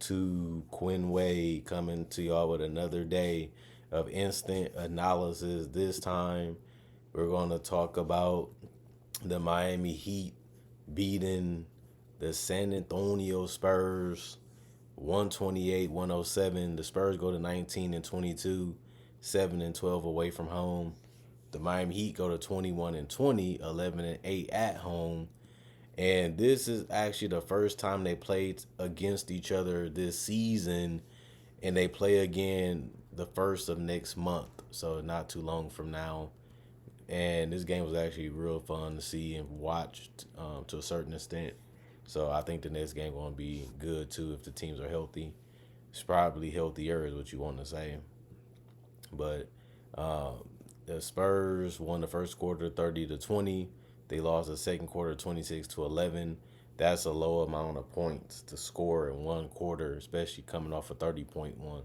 YouTube? Quinn Wade coming to y'all with another day of instant analysis. This time, we're going to talk about the Miami Heat beating the San Antonio Spurs 128-107. The Spurs go to 19-22, 7-12 away from home. The Miami Heat go to 21-20, 11-8 at home. And this is actually the first time they played against each other this season, and they play again the first of next month, so not too long from now. And this game was actually real fun to see and watch to a certain extent. So I think the next game going to be good too if the teams are healthy. It's probably healthier is what you want to say. But uh, the Spurs won the first quarter 30-20. They lost the second quarter 26-11. That's a low amount of points to score in one quarter, especially coming off a 30-point one.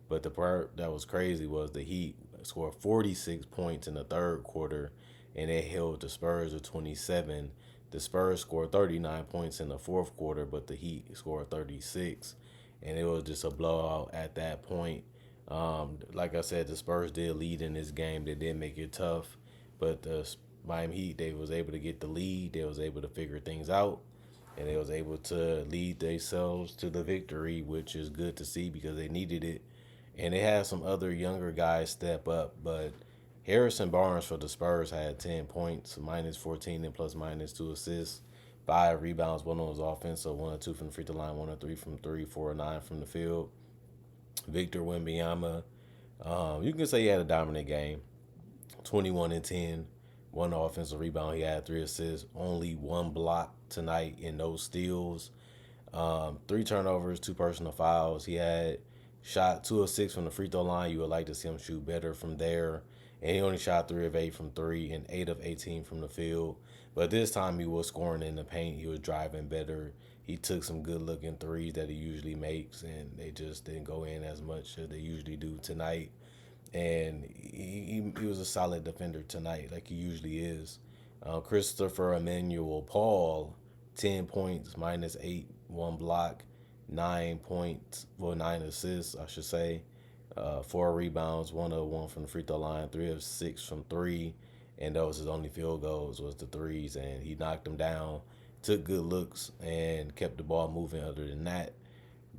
But the part that was crazy was the Heat scored 46 points in the third quarter, and they held the Spurs to 27. The Spurs scored 39 points in the fourth quarter, but the Heat scored 36, and it was just a blowout at that point. Like I said, the Spurs did lead in this game. They did make it tough, but the Miami Heat, they was able to get the lead. They was able to figure things out, and they was able to lead themselves to the victory, which is good to see because they needed it. And they had some other younger guys step up, but Harrison Barnes for the Spurs had 10 points, minus 14 and plus minus 2 assists, 5 rebounds, one on his offense, so 1 or 2 from the free throw line, 1 or 3 from three, 4 or 9 from the field. Victor Wembanyama, you can say he had a dominant game, 21 and 10, one offensive rebound. He had 3 assists, only one block tonight, and no steals. 3 turnovers, 2 personal fouls. He had shot 2 of 6 from the free throw line. You would like to see him shoot better from there. And he only shot 3 of 8 from three and 8 of 18 from the field. But this time he was scoring in the paint. He was driving better. He took some good looking threes that he usually makes, and they just didn't go in as much as they usually do tonight. And he was a solid defender tonight, like he usually is. Christopher Emmanuel Paul, 10 points, minus 8, one block, 9 points, well, 9 assists, I should say. 4 rebounds, 1 of 1 from the free throw line, 3 of 6 from three, and those his only field goals was the threes, and he knocked them down, took good looks, and kept the ball moving. Other than that,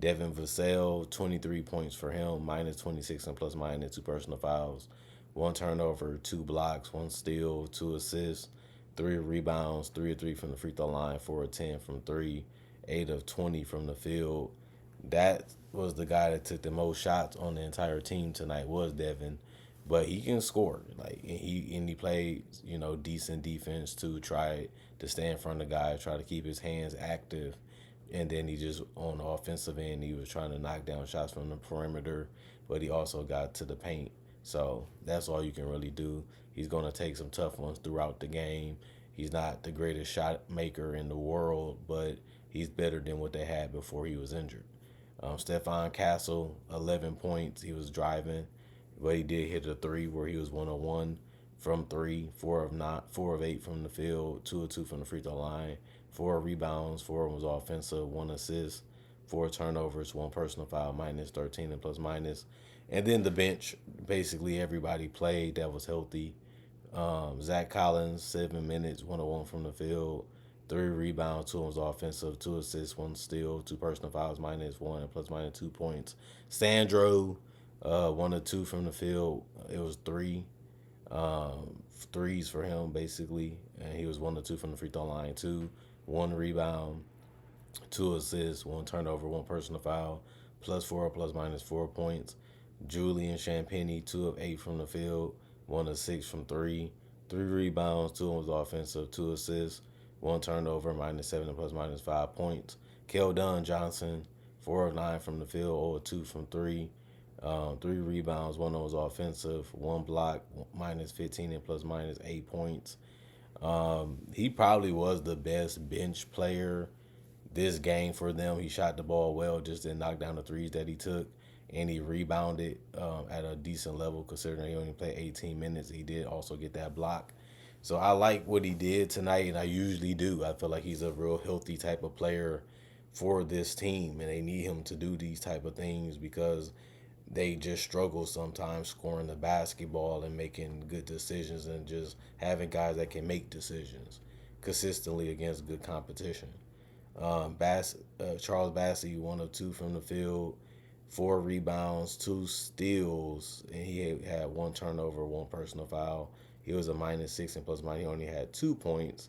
Devin Vassell, 23 points for him, minus 26 and plus minus 2 personal fouls, 1 turnover, 2 blocks, 1 steal, 2 assists, 3 rebounds, 3 of 3 from the free throw line, 4 of 10 from three, 8 of 20 from the field. That was the guy that took the most shots on the entire team tonight was Devin, but he can score. Like he played decent defense to try to stay in front of the guy, try to keep his hands active, and then he just on the offensive end he was trying to knock down shots from the perimeter, but he also got to the paint. So that's all you can really do. He's going to take some tough ones throughout the game. He's not the greatest shot maker in the world, but he's better than what they had before he was injured. Stephon Castle, 11 points. He was driving, but he did hit a three where he was 1 of 1 from three, 4 of 9, 4 of 8 from the field, 2 of 2 from the free throw line, 4 rebounds, 4 was offensive, 1 assist, 4 turnovers, 1 personal foul, minus 13 and plus minus. And then the bench, basically everybody played that was healthy. Zach Collins, 7 minutes, 1 of 1 from the field, 3 rebounds, 2 was offensive, 2 assists, 1 steal, 2 personal fouls, minus 1 and plus minus 2 points. Sandro, 1 of 2 from the field. It was threes for him basically, and he was 1 of 2 from the free throw line too. 1 rebound, 2 assists, 1 turnover, 1 personal foul, +4 plus minus 4 points. Julian Champagnie, 2 of 8 from the field, 1 of 6 from three, 3 rebounds, 2 was offensive, 2 assists, 1 turnover, -7 plus minus 5 points. Keldon Johnson, 4 of 9 from the field, 0 of 2 from three, 3 rebounds, 1 was offensive, 1 block, -15 and plus minus 8 points. He probably was the best bench player this game for them. He shot the ball well, just didn't knock down the threes that he took, and he rebounded at a decent level considering he only played 18 minutes. He did also get that block. So I like what he did tonight, and I usually do. I feel like he's a real healthy type of player for this team, and they need him to do these type of things because they just struggle sometimes scoring the basketball and making good decisions and just having guys that can make decisions consistently against good competition. Charles Bassey, 1 of 2 from the field, 4 rebounds, 2 steals, and he had 1 turnover, 1 personal foul. He was a -6 and plus minus. He only had 2 points.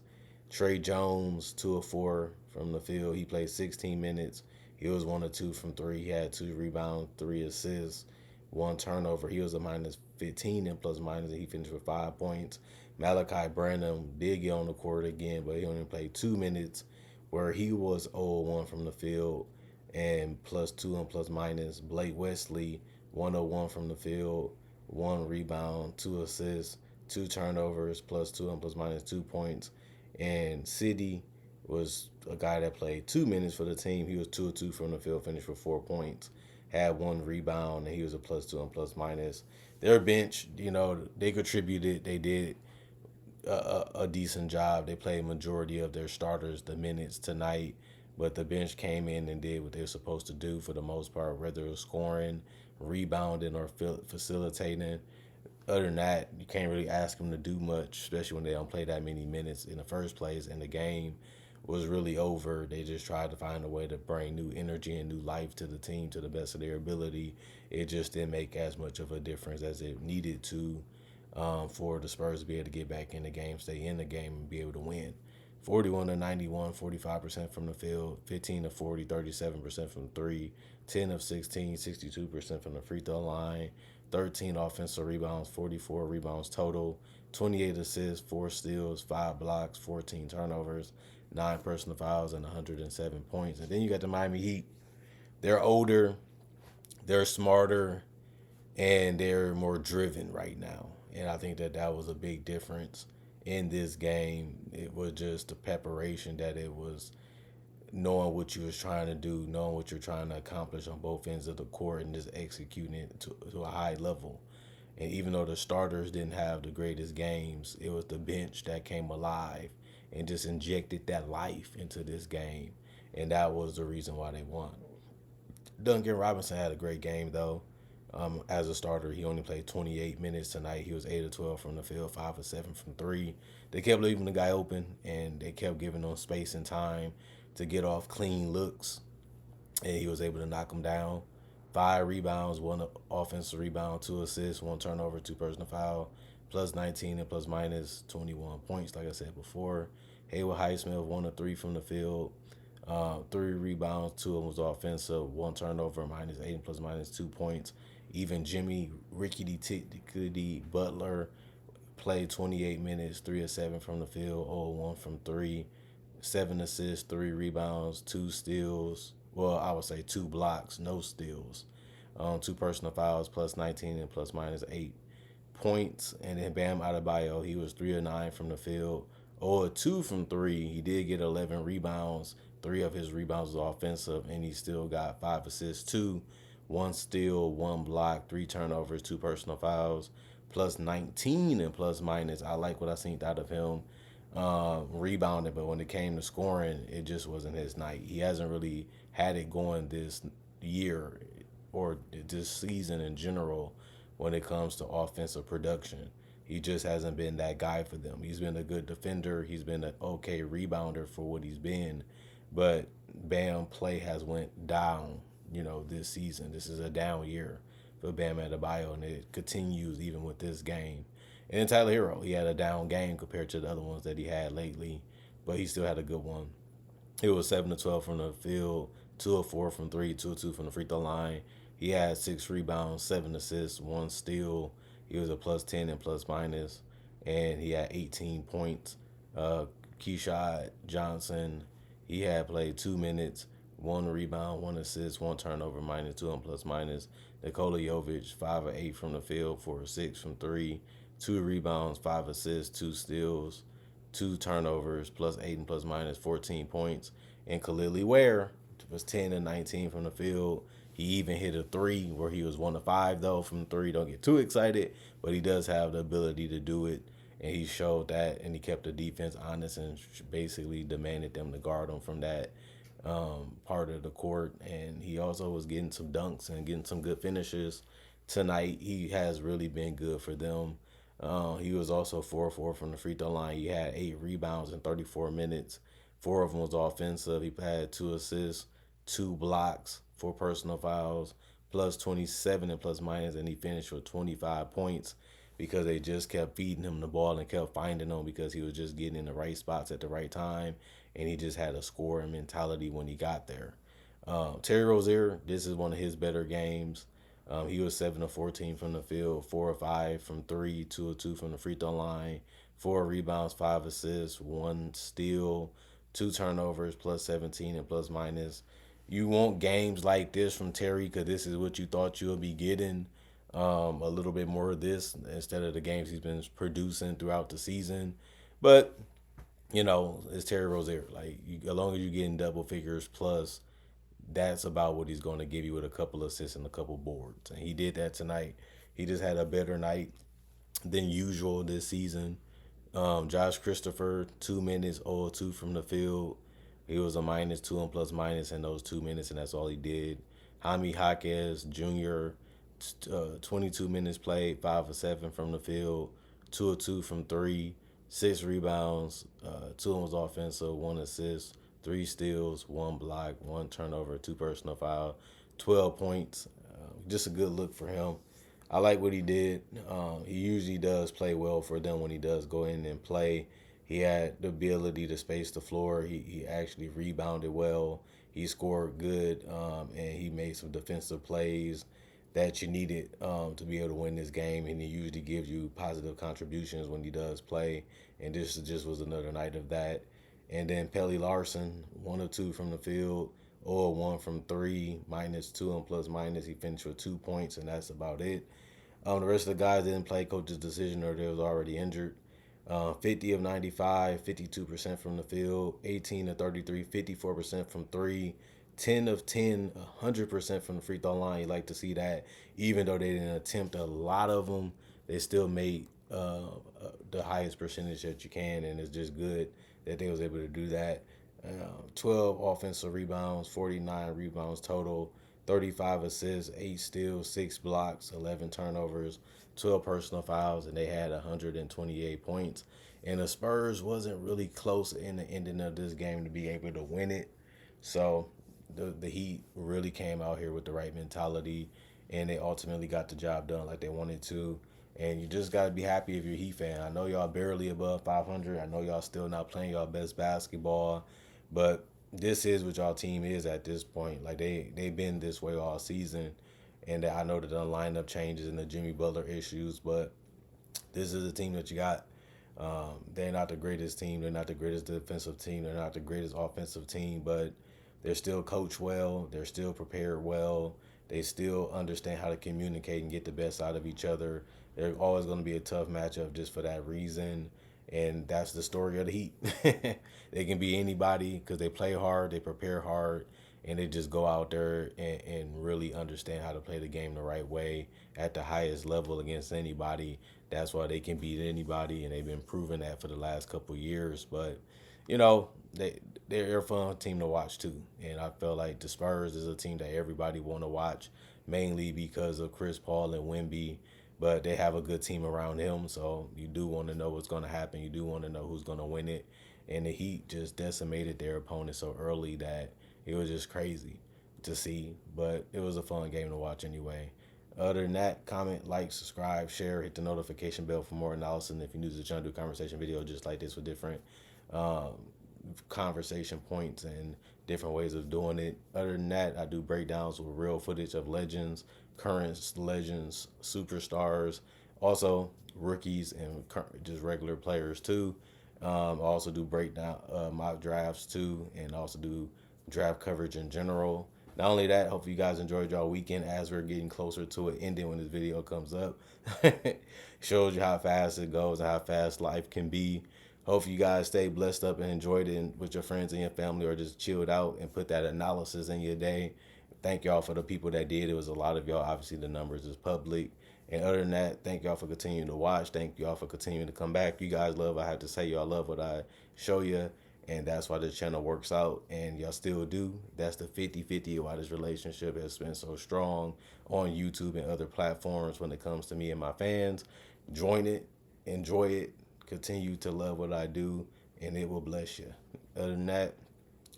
Trey Jones, 2 of 4 from the field. He played 16 minutes. He was 1 of 2 from three. He had 2 rebounds, 3 assists, 1 turnover. He was a -15 and plus minus, and he finished with 5 points. Malachi Branham did get on the court again, but he only played 2 minutes, where he was 0-1 from the field and +2 and plus minus. Blake Wesley, 101 from the field, 1 rebound, 2 assists, 2 turnovers, +2 and plus minus 2 points. And City was a guy that played 2 minutes for the team. He was 2 of 2 from the field, finished with 4 points, had 1 rebound, and he was a +2 and plus minus. Their bench, they contributed. They did a decent job. They played majority of their starters the minutes tonight, but the bench came in and did what they were supposed to do for the most part, whether it was scoring, rebounding, or facilitating. Other than that, you can't really ask them to do much, especially when they don't play that many minutes in the first place, and the game was really over. They just tried to find a way to bring new energy and new life to the team to the best of their ability. It just didn't make as much of a difference as it needed to, for the Spurs to be able to get back in the game, stay in the game, and be able to win. 41 to 91, 45% from the field, 15 to 40, 37% from three, 10 of 16, 62% from the free throw line, 13 offensive rebounds, 44 rebounds total, 28 assists, 4 steals, 5 blocks, 14 turnovers, 9 personal fouls, and 107 points. And then you got the Miami Heat. They're older, they're smarter, and they're more driven right now. And I think that was a big difference in this game. It was just the preparation, that it was knowing what you was trying to do, knowing what you're trying to accomplish on both ends of the court, and just executing it to a high level. And even though the starters didn't have the greatest games, it was the bench that came alive and just injected that life into this game. And that was the reason why they won. Duncan Robinson had a great game, though. As a starter, he only played 28 minutes tonight. He was 8 of 12 from the field, 5 of 7 from three. They kept leaving the guy open, and they kept giving him space and time to get off clean looks, and he was able to knock him down. 5 rebounds, 1 offensive rebound, 2 assists, 1 turnover, 2 personal foul, +19 and plus minus 21 points, like I said before. Haywood Highsmith, 1 of 3 from the field, 3 rebounds, 2 of them was offensive, 1 turnover, -8 and plus minus 2 points. Even Jimmy Rickety Butler played 28 minutes, 3 of 7 from the field, 0-1 from three, 7 assists, 3 rebounds, 2 steals. Well, I would say 2 blocks, no steals. 2 personal fouls, +19 and plus minus 8 points. And then Bam Adebayo, he was 3 of 9 from the field, 0 of 2 from three. He did get 11 rebounds. 3 of his rebounds was offensive, and he still got 5 assists, 1 steal, 1 block, 3 turnovers, 2 personal fouls, +19 and plus minus. I like what I seen out of him, rebounding, but when it came to scoring, it just wasn't his night. He hasn't really had it going this year or this season in general when it comes to offensive production. He just hasn't been that guy for them. He's been a good defender. He's been an okay rebounder for what he's been, but Bam play has went down, this season. This is a down year for Bam Adebayo, and it continues even with this game. And then Tyler Hero, he had a down game compared to the other ones that he had lately, but he still had a good one. He was 7 of 12 from the field, 2 of 4 from three, 2 of 2 from the free throw line. He had 6 rebounds, 7 assists, 1 steal. He was a +10 and plus minus, and he had 18 points. Keyshawn Johnson, he had played 2 minutes, 1 rebound, 1 assist, 1 turnover, -2 and plus minus. Nikola Jovic, 5 of 8 from the field, 4 of 6 from three, 2 rebounds, 5 assists, 2 steals, 2 turnovers, +8 and plus minus 14 points. And Khalil Ware was 10 and 19 from the field. He even hit a 3 where he was 1 of 5 though from 3. Don't get too excited, but he does have the ability to do it, and he showed that, and he kept the defense honest and basically demanded them to guard him from that. part of the court, and he also was getting some dunks and getting some good finishes tonight. He has really been good for them. He was also 4-4 from the free throw line. He had 8 rebounds in 34 minutes. Four of them was offensive. He had 2 assists, 2 blocks, 4 personal fouls, plus 27 and plus minus, and he finished with 25 points because they just kept feeding him the ball and kept finding him because he was just getting in the right spots at the right time, and he just had a scoring mentality when he got there. Terry Rozier, this is one of his better games. He was 7 of 14 from the field, 4 of 5 from three, 2 of 2 from the free throw line, 4 rebounds, 5 assists, 1 steal, 2 turnovers, plus 17 and plus minus. You want games like this from Terry because this is what you thought you would be getting. A little bit more of this instead of the games he's been producing throughout the season. But it's Terry Rozier. Like, as long as you're getting double figures plus, that's about what he's going to give you with a couple assists and a couple boards. And he did that tonight. He just had a better night than usual this season. Josh Christopher, 2 minutes, 0-2 from the field. He was a -2 and plus minus in those 2 minutes, and that's all he did. Jaime Jaquez Jr., 22 minutes played, 5 of 7 from the field, 2 of 2 from three, 6 rebounds, 2 was offensive, 1 assist, 3 steals, 1 block, 1 turnover, 2 personal foul, 12 points. Just a good look for him. I like what he did. He usually does play well for them when he does go in and play. He had the ability to space the floor. He actually rebounded well. He scored good, and he made some defensive plays that you needed to be able to win this game. And he usually gives you positive contributions when he does play. And this just was another night of that. And then Pelly Larson, 1 of 2 from the field, 0 of 1 from three, -2 and plus minus. He finished with 2 points, and that's about it. The rest of the guys didn't play coach's decision or they was already injured. 50 of 95, 52% from the field, 18 of 33, 54% from three, 10 of 10, 100% from the free throw line. You like to see that. Even though they didn't attempt a lot of them, they still made the highest percentage that you can, and it's just good that they was able to do that. 12 offensive rebounds, 49 rebounds total, 35 assists, 8 steals, 6 blocks, 11 turnovers, 12 personal fouls, and they had 128 points. And the Spurs wasn't really close in the ending of this game to be able to win it. So the Heat really came out here with the right mentality, and they ultimately got the job done like they wanted to. And you just got to be happy if you're a Heat fan. I know y'all barely above 500. I know y'all still not playing y'all best basketball, but this is what y'all team is at this point. Like they've been this way all season, and I know that the lineup changes and the Jimmy Butler issues, but this is a team that you got. They're not the greatest team. They're not the greatest defensive team. They're not the greatest offensive team, but they're still coached well. They're still prepared well. They still understand how to communicate and get the best out of each other. They're always going to be a tough matchup just for that reason. And that's the story of the Heat. They can be anybody because they play hard, they prepare hard, and they just go out there and really understand how to play the game the right way at the highest level against anybody. That's why they can beat anybody, and they've been proving that for the last couple of years. But, they're a fun team to watch too. And I feel like the Spurs is a team that everybody want to watch, mainly because of Chris Paul and Wemby. But they have a good team around him, so you do want to know what's going to happen. You do want to know who's going to win it. And the Heat just decimated their opponent so early that it was just crazy to see. But it was a fun game to watch anyway. Other than that, comment, like, subscribe, share, hit the notification bell for more analysis. And if you're new to the channel, do a conversation video just like this with different conversation points and different ways of doing it. Other than that, I do breakdowns with real footage of legends, current legends, superstars, also rookies and just regular players too. I also do breakdown mock drafts too, and also do draft coverage in general. Not only that, hope you guys enjoyed y'all weekend as we're getting closer to it ending when this video comes up. Shows you how fast it goes and how fast life can be. Hope you guys stay blessed up and enjoyed it with your friends and your family, or just chilled out and put that analysis in your day. Thank y'all for the people that did. It was a lot of y'all. Obviously, the numbers is public. And other than that, thank y'all for continuing to watch. Thank y'all for continuing to come back. You guys love, I have to say, y'all love what I show you. And that's why the channel works out, and y'all still do. That's the 50-50 why this relationship has been so strong on YouTube and other platforms when it comes to me and my fans. Join it, enjoy it, continue to love what I do, and it will bless you. Other than that,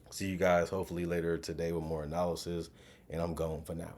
see you guys hopefully later today with more analysis, and I'm going for now.